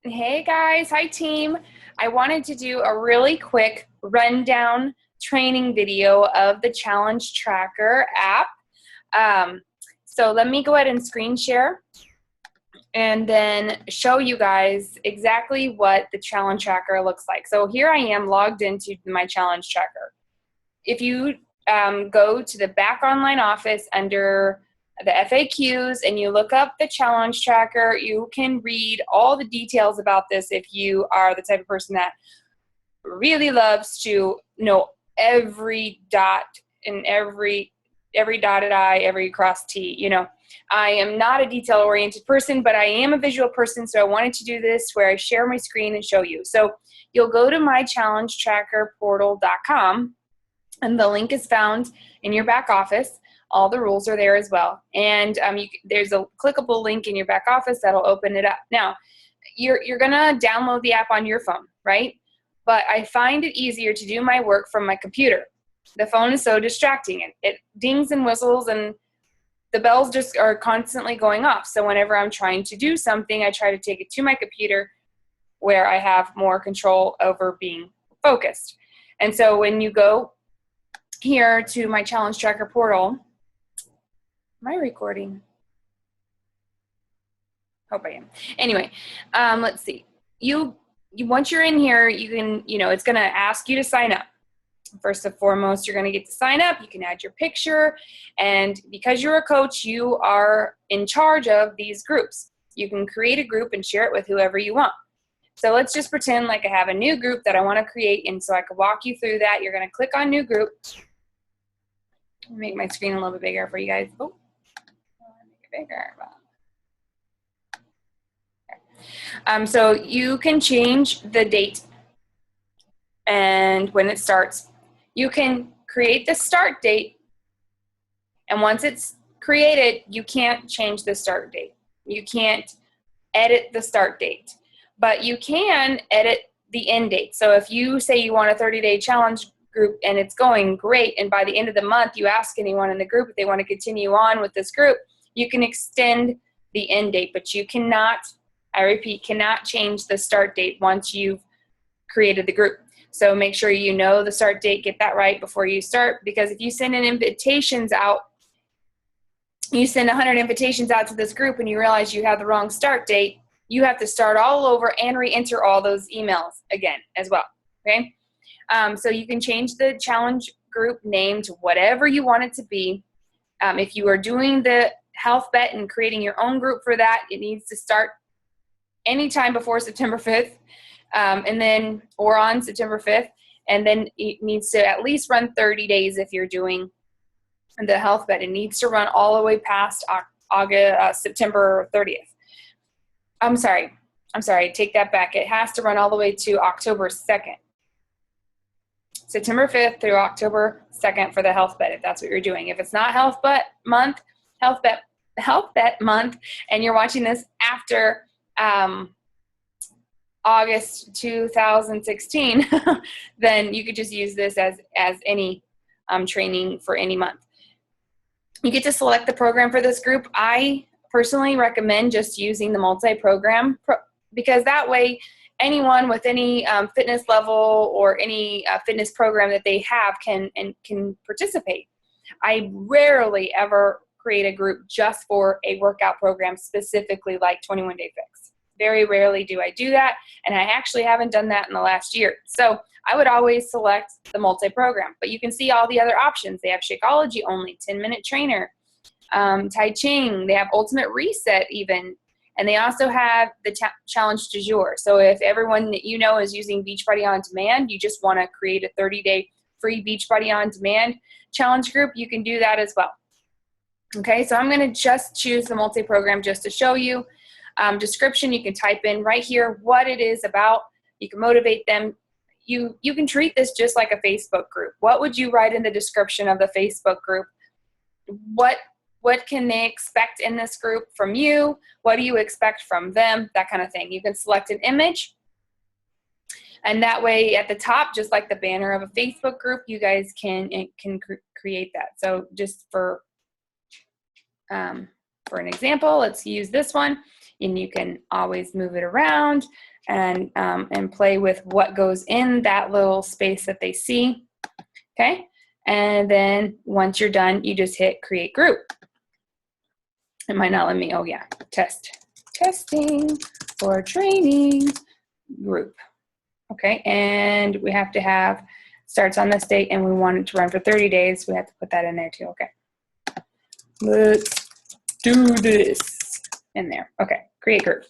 Hey guys, hi team. I wanted to do a really quick rundown training video of the Challenge Tracker app. So let me go ahead and screen share and then show you guys exactly what the Challenge Tracker looks like. So here I am logged into my Challenge Tracker. If you go to the back online office under the FAQs and you look up the Challenge Tracker, you can read all the details about this if you are the type of person that really loves to know every dot and every dotted I, every crossed T. You know, I am not a detail-oriented person, but I am a visual person, so I wanted to do this where I share my screen and show you. So you'll go to mychallengetrackerportal.com, and the link is found in your back office. All the rules are there as well. And there's a clickable link in your back office that'll open it up. Now, you're gonna download the app on your phone, right? But I find it easier to do my work from my computer. The phone is so distracting. It dings and whistles and the bells just are constantly going off. So whenever I'm trying to do something, I try to take it to my computer where I have more control over being focused. And so when you go here to my Challenge Tracker portal, am I recording? Hope I am. Anyway, let's see. Once you're in here, you can, it's going to ask you to sign up. First and foremost, you're going to get to sign up. You can add your picture, and because you're a coach, you are in charge of these groups. You can create a group and share it with whoever you want. So let's just pretend like I have a new group that I want to create, and so I could walk you through that. You're going to click on New Group. Make my screen a little bit bigger for you guys. Oh, make it bigger. So you can change the date and when it starts. You can create the start date, and once it's created, you can't change the start date. You can't edit the start date, but you can edit the end date. So if you say you want a 30-day challenge group and it's going great, and by the end of the month you ask anyone in the group if they want to continue on with this group, you can extend the end date, but you cannot, I repeat, cannot change the start date once you've created the group. So make sure you know the start date, get that right before you start, because if you send invitations out, you send 100 invitations out to this group and you realize you have the wrong start date, you have to start all over and re-enter all those emails again as well, okay? So you can change the challenge group name to whatever you want it to be. If you are doing the health bet and creating your own group for that, it needs to start anytime before September 5th. Or on September 5th, and then it needs to at least run 30 days if you're doing the health bet. It needs to run all the way past September 30th. I'm sorry, take that back. It has to run all the way to October 2nd. September 5th through October 2nd for the health bet, if that's what you're doing. If it's not health bet month, and you're watching this after August 2016, then you could just use this as any training for any month. You get to select the program for this group. I personally recommend just using the multi-program because that way anyone with any fitness level or any fitness program that they have can participate. I rarely ever create a group just for a workout program specifically like 21 Day Fix. Very rarely do I do that, and I actually haven't done that in the last year. So I would always select the multi-program, but you can see all the other options. They have Shakeology only, 10-minute trainer, Tai Chi, they have Ultimate Reset even, and they also have the Challenge du Jour. So if everyone that you know is using Beachbody On Demand, you just want to create a 30-day free Beachbody On Demand challenge group, you can do that as well. Okay, so I'm going to just choose the multi-program just to show you. Description, you can type in right here what it is about. You can motivate them. You can treat this just like a Facebook group. What would you write in the description of the Facebook group? What can they expect in this group from you? What do you expect from them? That kind of thing. You can select an image, and that way at the top, just like the banner of a Facebook group, you guys can create that. So just for an example, let's use this one. And you can always move it around. and play with what goes in that little space that they see. Okay, and then once you're done, you just hit create group. It might not let me, oh yeah, testing for training group. Okay, and we have to have starts on this date and we want it to run for 30 days. We have to put that in there too. Okay, let's do this in there. Okay, create group.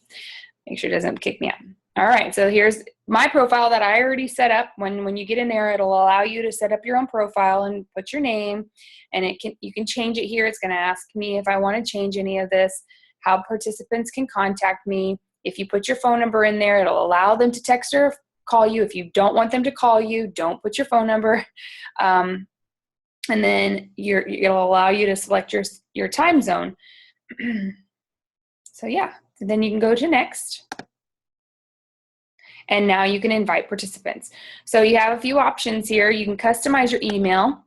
Make sure it doesn't kick me out. All right, so here's my profile that I already set up. When you get in there, it'll allow you to set up your own profile and put your name, and you can change it here. It's going to ask me if I want to change any of this, how participants can contact me. If you put your phone number in there, it'll allow them to text or call you. If you don't want them to call you, don't put your phone number. And then it'll allow you to select your time zone. So yeah, so then you can go to next. And now you can invite participants. So you have a few options here. You can customize your email.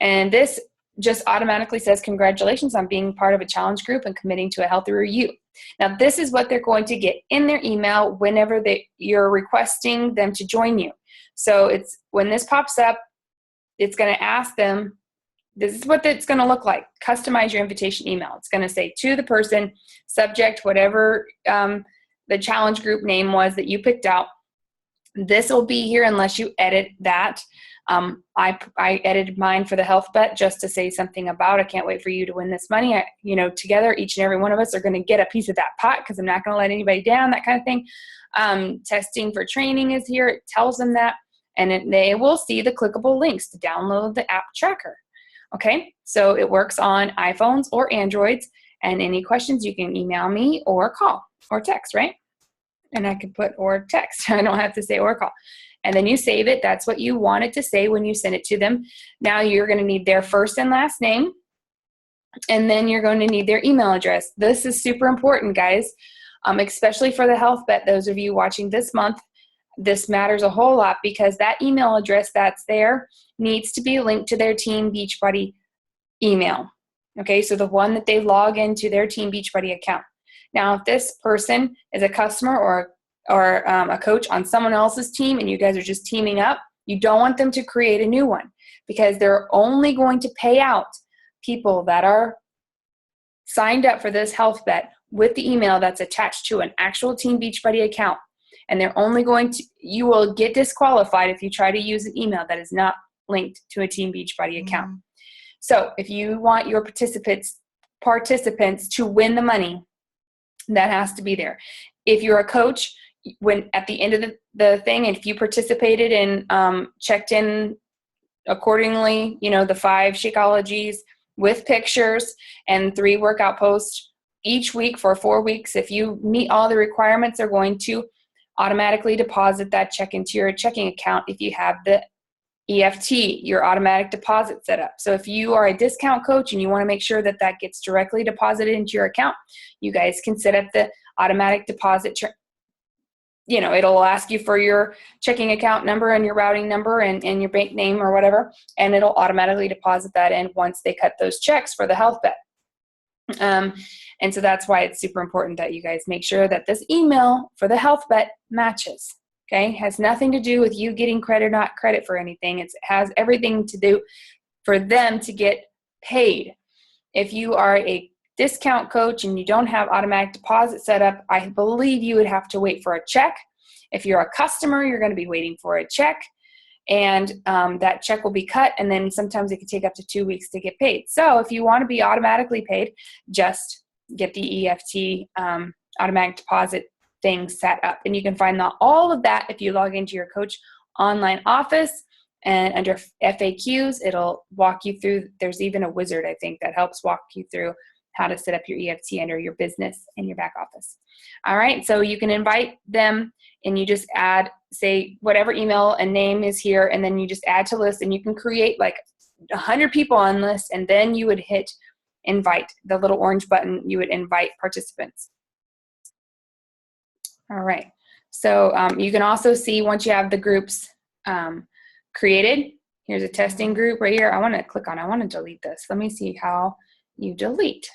And this just automatically says, congratulations on being part of a challenge group and committing to a healthier you. Now, this is what they're going to get in their email whenever you're requesting them to join you. So when this pops up, it's going to ask them, this is what it's going to look like. Customize your invitation email. It's going to say to the person, subject, whatever the challenge group name was that you picked out. This will be here unless you edit that. I edited mine for the health bet just to say something about, I can't wait for you to win this money. Together, each and every one of us are going to get a piece of that pot because I'm not going to let anybody down, that kind of thing. Testing for training is here. It tells them that. And they will see the clickable links to download the app tracker. Okay, so it works on iPhones or Androids. And any questions, you can email me or call or text, right? And I can put or text. I don't have to say or call. And then you save it. That's what you want it to say when you send it to them. Now you're going to need their first and last name. And then you're going to need their email address. This is super important, guys, especially for the health bet. Those of you watching this month, this matters a whole lot because that email address that's there needs to be linked to their Team Beachbody email. Okay, so the one that they log into their Team Beachbody account. Now, if this person is a customer or a coach on someone else's team and you guys are just teaming up, you don't want them to create a new one because they're only going to pay out people that are signed up for this health bet with the email that's attached to an actual Team Beachbody account. And they're only you will get disqualified if you try to use an email that is not linked to a Team Beachbody account. Mm-hmm. So if you want your participants to win the money, that has to be there. If you're a coach, when at the end of the thing, if you participated and checked in accordingly, the 5 Shakeologies with pictures and 3 workout posts each week for 4 weeks, if you meet all the requirements, they're going to automatically deposit that check into your checking account. If you have the EFT, your automatic deposit set up. So if you are a discount coach and you want to make sure that that gets directly deposited into your account, you guys can set up the automatic deposit. It'll ask you for your checking account number and your routing number and your bank name or whatever, and it'll automatically deposit that in once they cut those checks for the health bet. And so that's why it's super important that you guys make sure that this email for the health bet matches. Okay, has nothing to do with you getting credit or not credit for anything. It has everything to do for them to get paid. If you are a discount coach and you don't have automatic deposit set up, I believe you would have to wait for a check. If you're a customer, you're going to be waiting for a check, and that check will be cut, and then sometimes it can take up to 2 weeks to get paid. So if you want to be automatically paid, just get the EFT automatic deposit thing set up. And you can find all of that if you log into your Coach Online Office, and under FAQs, it'll walk you through. There's even a wizard, I think, that helps walk you through how to set up your EFT under your business and your back office. All right, so you can invite them and you just add, say, whatever email and name is here, and then you just add to list, and you can create like 100 people on list, and then you would hit invite, the little orange button, you would invite participants. All right, so you can also see once you have the groups created, here's a testing group right here. I want to delete this. Let me see how you delete.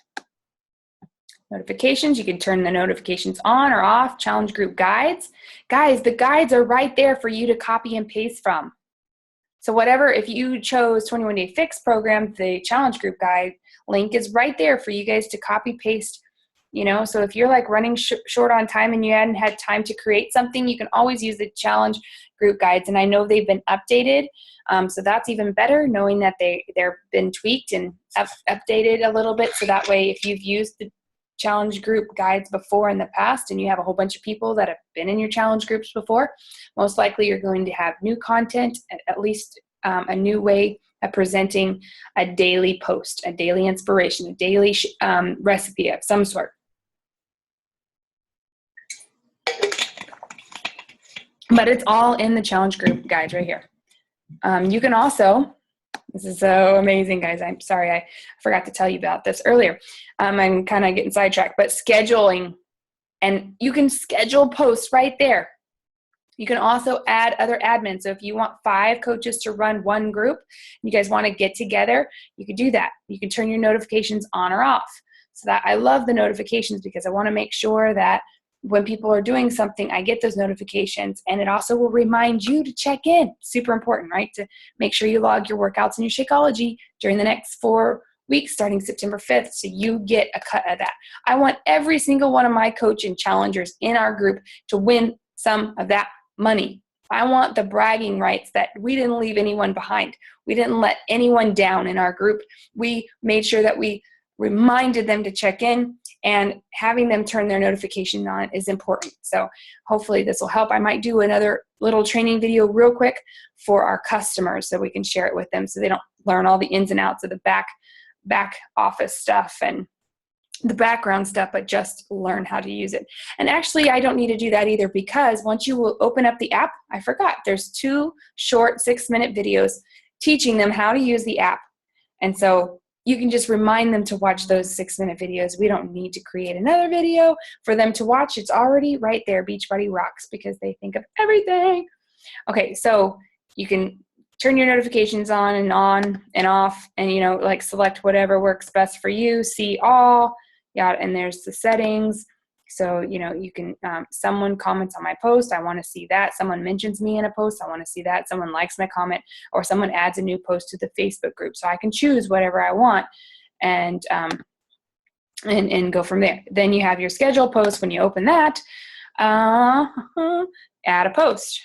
Notifications, you can turn the notifications on or off. Challenge group guides. Guys, the guides are right there for you to copy and paste from. So whatever, if you chose 21 Day Fix program, the challenge group guide link is right there for you guys to copy paste. You know, so if you're like running short on time and you hadn't had time to create something, you can always use the challenge group guides. And I know they've been updated. So that's even better, knowing that they're been tweaked and updated a little bit. So that way, if you've used the challenge group guides before in the past and you have a whole bunch of people that have been in your challenge groups before, most likely you're going to have new content, at least a new way of presenting a daily post, a daily inspiration, a daily recipe of some sort. But it's all in the challenge group guides right here. You can also, this is so amazing, guys. I'm sorry, I forgot to tell you about this earlier. I'm kind of getting sidetracked, but scheduling, and you can schedule posts right there. You can also add other admins. So if you want 5 coaches to run one group, you guys want to get together, you can do that. You can turn your notifications on or off. So that I love the notifications because I want to make sure that when people are doing something, I get those notifications, and it also will remind you to check in. Super important, right? To make sure you log your workouts and your Shakeology during the next 4 weeks starting September 5th, so you get a cut of that. I want every single one of my coach and challengers in our group to win some of that money. I want the bragging rights that we didn't leave anyone behind. We didn't let anyone down in our group. We made sure that we reminded them to check in, and having them turn their notification on is important. So hopefully this will help. I might do another little training video real quick for our customers so we can share it with them so they don't learn all the ins and outs of the back office stuff and the background stuff, but just learn how to use it. And actually, I don't need to do that either, because once you will open up the app, I forgot, there's 2 short 6-minute videos teaching them how to use the app. And so you can just remind them to watch those 6-minute videos. We don't need to create another video for them to watch. It's already right there, Beachbody Rocks, because they think of everything. Okay, so you can turn your notifications on and off, and, you know, like select whatever works best for you. See all, yeah, and there's the settings. So, you know, you can, someone comments on my post, I want to see that. Someone mentions me in a post, I want to see that. Someone likes my comment, or someone adds a new post to the Facebook group. So I can choose whatever I want and go from there. Then you have your schedule post. When you open that, add a post.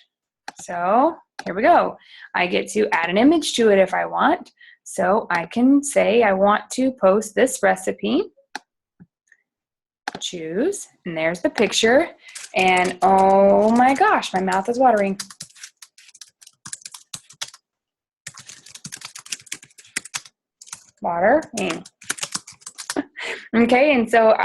So here we go. I get to add an image to it if I want. So I can say I want to post this recipe. Choose, and there's the picture, and oh my gosh, my mouth is watering. Watering. Okay, and so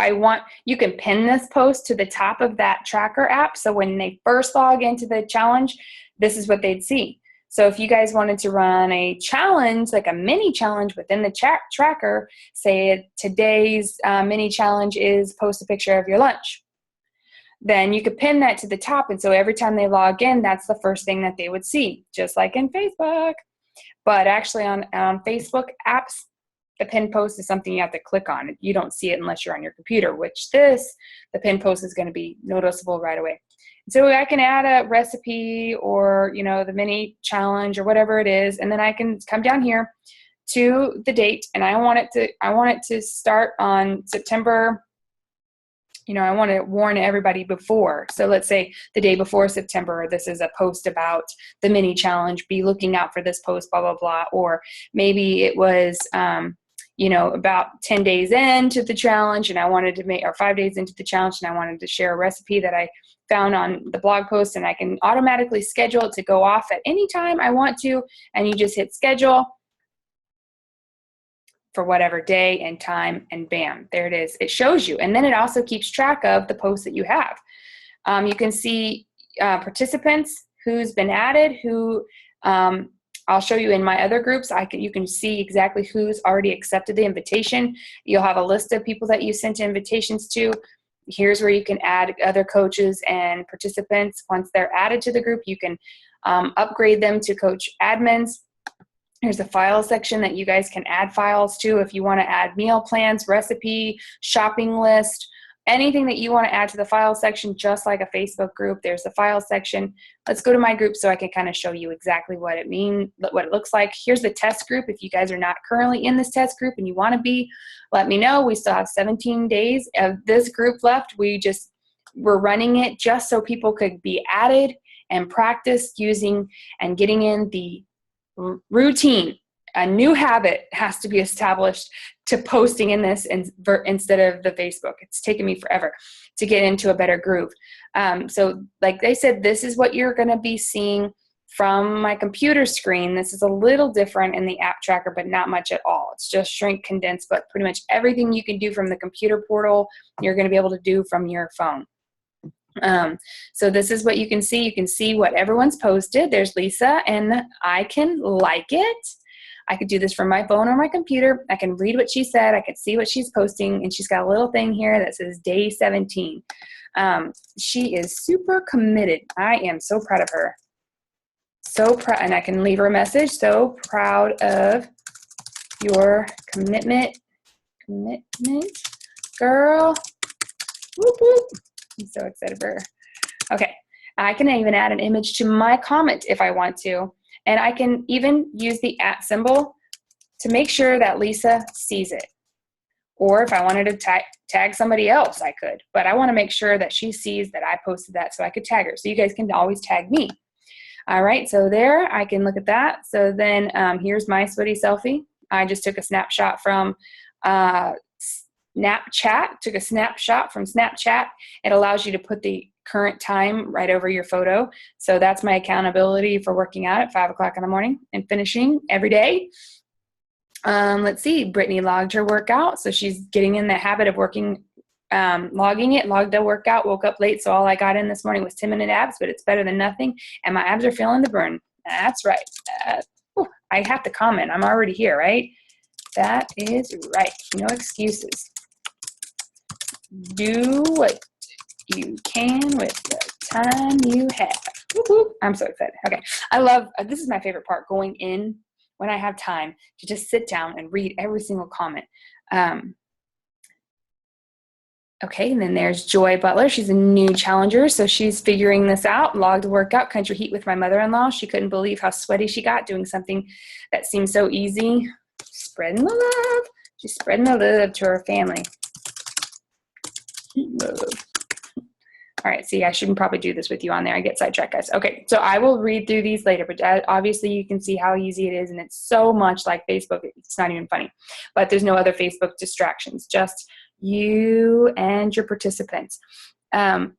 you can pin this post to the top of that tracker app, so when they first log into the challenge, this is what they'd see. So if you guys wanted to run a challenge, like a mini challenge within the tracker, say today's mini challenge is post a picture of your lunch, then you could pin that to the top, and so every time they log in, that's the first thing that they would see, just like in Facebook. But actually on Facebook apps, the pin post is something you have to click on. You don't see it unless you're on your computer, the pin post is going to be noticeable right away. So I can add a recipe, or, you know, the mini challenge or whatever it is, and then I can come down here to the date, and I want it to start on September. You know, I want to warn everybody before. So let's say the day before September, this is a post about the mini challenge. Be looking out for this post, blah, blah, blah. Or maybe it was, you know, about 10 days into the challenge, and I wanted to or 5 days into the challenge, and I wanted to share a recipe that I found on the blog post, and I can automatically schedule it to go off at any time I want to, and you just hit schedule for whatever day and time, and bam, there it is. It shows you, and then it also keeps track of the posts that you have. You can see participants, who's been added, who I'll show you in my other groups. You can see exactly who's already accepted the invitation. You'll have a list of people that you sent invitations to. Here's where you can add other coaches and participants. Once they're added to the group, you can upgrade them to coach admins. There's a file section that you guys can add files to if you want to add meal plans, recipe, shopping list, anything that you want to add to the file section, just like a Facebook group. There's the file section. Let's go to my group so I can kind of show you exactly what it looks like. Here's the test group. If you guys are not currently in this test group and you want to be, let me know. We still have 17 days of this group left. We're running it just so people could be added and practice using and getting in the routine. A new habit has to be established to posting in this instead of the Facebook. It's taken me forever to get into a better groove. So like I said, this is what you're going to be seeing from my computer screen. This is a little different in the app tracker, but not much at all. It's just shrink condensed, but pretty much everything you can do from the computer portal, you're going to be able to do from your phone. So this is what you can see. You can see what everyone's posted. There's Lisa, and I can like it. I could do this from my phone or my computer. I can read what she said. I can see what she's posting, and she's got a little thing here that says day 17. She is super committed. I am so proud of her. So proud, and I can leave her a message. So proud of your commitment, girl. Whoop, whoop. I'm so excited for her. Okay, I can even add an image to my comment if I want to. And I can even use the @ symbol to make sure that Lisa sees it. Or if I wanted to tag somebody else, I could. But I want to make sure that she sees that I posted that so I could tag her. So you guys can always tag me. All right, so there, I can look at that. So then here's my sweaty selfie. I just took a snapshot from Snapchat, took a snapshot from Snapchat. It allows you to put the current time right over your photo. So that's my accountability for working out at 5 o'clock in the morning and finishing every day. Let's see, Brittany logged her workout. So she's getting in the habit of working, logged the workout, woke up late. So all I got in this morning was 10-minute abs, but it's better than nothing. And my abs are feeling the burn. That's right. I have to comment. I'm already here, right? That is right. No excuses. Do what you can with the time you have. Woo-hoo. I'm so excited. Okay. I love, this is my favorite part, going in when I have time to just sit down and read every single comment. Okay, and then there's Joy Butler. She's a new challenger, so she's figuring this out. Logged workout, country heat with my mother-in-law. She couldn't believe how sweaty she got doing something that seemed so easy. Spreading the love. She's spreading the love to her family. Love. All right, see, I shouldn't probably do this with you on there. I get sidetracked, guys. Okay, so I will read through these later, but obviously you can see how easy it is, and it's so much like Facebook, it's not even funny. But there's no other Facebook distractions, just you and your participants. So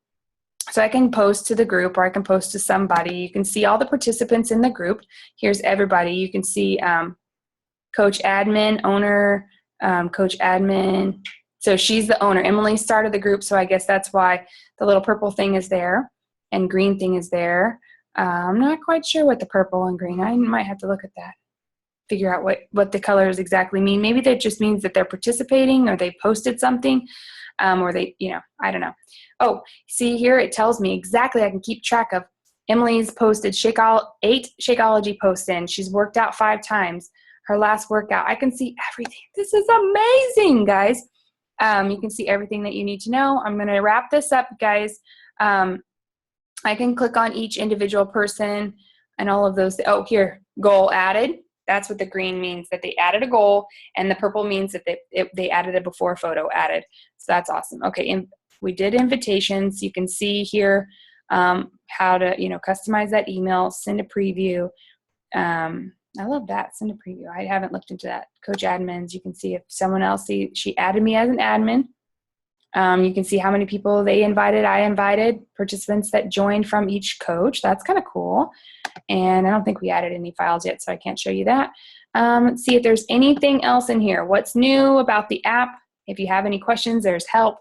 I can post to the group, or I can post to somebody. You can see all the participants in the group. Here's everybody. You can see coach admin, owner, coach admin. So she's the owner. Emily started the group, so I guess that's why the little purple thing is there and green thing is there. I'm not quite sure what the purple and green, I might have to look at that, figure out what the colors exactly mean. Maybe that just means that they're participating, or they posted something, or they, I don't know. Oh, see here, it tells me exactly, I can keep track of. Emily's posted 8 Shakeology posts in. She's worked out 5 times. Her last workout, I can see everything. This is amazing, guys. You can see everything that you need to know. I'm going to wrap this up, guys. I can click on each individual person and all of those. Oh, here, goal added. That's what the green means, that they added a goal, and the purple means that they added a before photo added. So that's awesome. Okay, and we did invitations. You can see here how to, customize that email, send a preview. I love that. Send a preview. I haven't looked into that. Coach admins. You can see if someone else, she added me as an admin. You can see how many people they invited. I invited participants that joined from each coach. That's kind of cool. And I don't think we added any files yet, so I can't show you that. Let's see if there's anything else in here. What's new about the app? If you have any questions, there's help.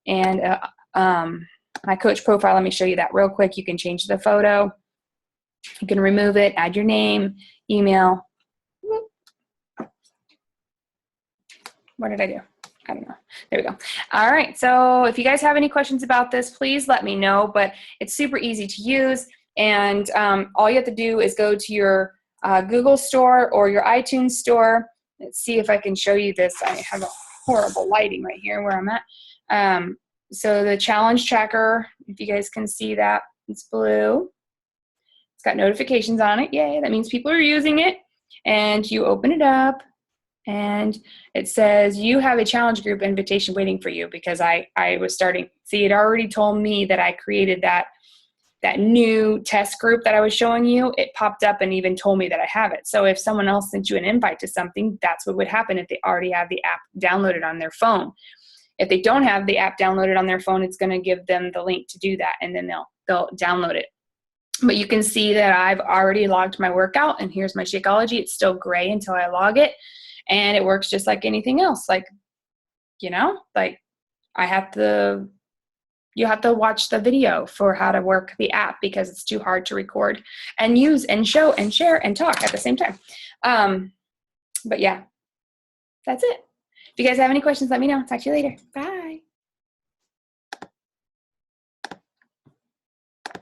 And my coach profile, let me show you that real quick. You can change the photo. You can remove it, add your name, email. What did I do? I don't know. There we go. All right. So if you guys have any questions about this, please let me know. But it's super easy to use. And all you have to do is go to your Google Store or your iTunes Store. Let's see if I can show you this. I have a horrible lighting right here where I'm at. So the challenge tracker, if you guys can see that, it's blue. It's got notifications on it. Yay, that means people are using it. And you open it up and it says you have a challenge group invitation waiting for you, because I was starting, see, it already told me that I created that new test group that I was showing you. It popped up and even told me that I have it. So if someone else sent you an invite to something, that's what would happen if they already have the app downloaded on their phone. If they don't have the app downloaded on their phone, it's going to give them the link to do that, and then they'll download it. But you can see that I've already logged my workout, and here's my Shakeology. It's still gray until I log it, and it works just like anything else. Like, like you have to watch the video for how to work the app, because it's too hard to record and use and show and share and talk at the same time. But yeah, that's it. If you guys have any questions, let me know. Talk to you later. Bye.